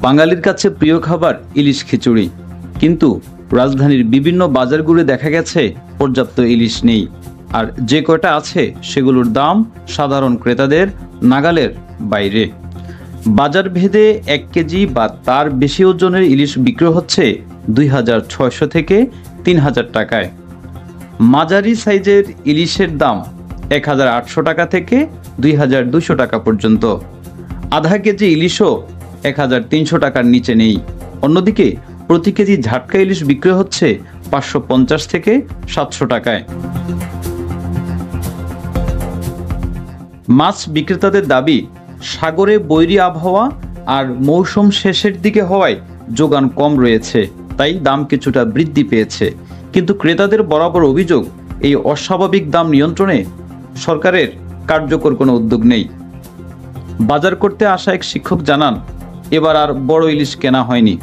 বাঙালির কাছে প্রিয় খাবার ইলিশ খিচুড়ি, কিন্তু রাজধানীর বিভিন্ন বাজারগুলো দেখা গেছে পর্যাপ্ত ইলিশ নেই। আর যে কয়টা আছে সেগুলোর দাম সাধারণ ক্রেতাদের নাগালের বাইরে। বাজার ভেদে 1 কেজি বা তার বেশি ওজনের ইলিশ বিক্রি হচ্ছে 2600 থেকে 3000 টাকায়। মাঝারি সাইজের ইলিশের দাম 1800 টাকা থেকে 2200 টাকা পর্যন্ত। আধা কেজি ইলিশও 1300 টাকার নিচে নেই। অন্যদিকে প্রতি কেজি ঝাটকা ইলিশ বিক্রি হচ্ছে 550 থেকে 700 টাকায়। মাছ বিক্রেতাদের দাবি, সাগরে বৈরী আবহাওয়া আর মৌসুম শেষের দিকে হওয়ায় যোগান কম রয়েছে, তাই দাম কিছুটা বৃদ্ধি পেয়েছে। কিন্তু ক্রেতাদের বরাবর অভিযোগ, এই অস্বাভাবিক দাম নিয়ন্ত্রণে সরকারের কার্যকর কোনো উদ্যোগ নেই। বাজার করতে আসা এক শিক্ষক জানান, এবার আর বড় ইলিশ কেনা হয়নি।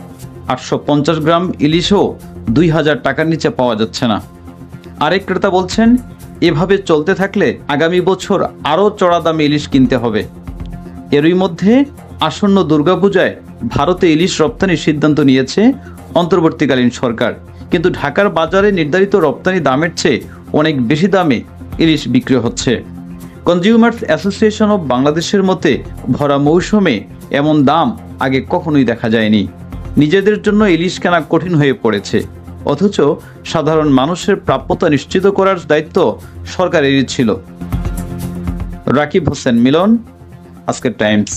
850 গ্রাম ইলিশও 2000 টাকার নিচে পাওয়া যাচ্ছে না। আরেক ক্রেতা বলছেন, এভাবে চলতে থাকলে আগামী বছর আরও চড়া দামে ইলিশ কিনতে হবে। এরই মধ্যে আসন্ন দুর্গাপূজায় ভারতে ইলিশ রপ্তানির সিদ্ধান্ত নিয়েছে অন্তর্বর্তীকালীন সরকার, কিন্তু ঢাকার বাজারে নির্ধারিত রপ্তানি দামের চেয়ে অনেক বেশি দামে ইলিশ বিক্রি হচ্ছে। কনজিউমার্স অ্যাসোসিয়েশন অব বাংলাদেশের মতে, ভরা মৌসুমে এমন দাম আগে কখনোই দেখা যায়নি। নিজেদের জন্য ইলিশ কেনা কঠিন হয়ে পড়েছে, অথচ সাধারণ মানুষের প্রাপ্যতা নিশ্চিত করার দায়িত্ব সরকারেরই ছিল। রাকিব হোসেন মিলন, আজকের টাইমস।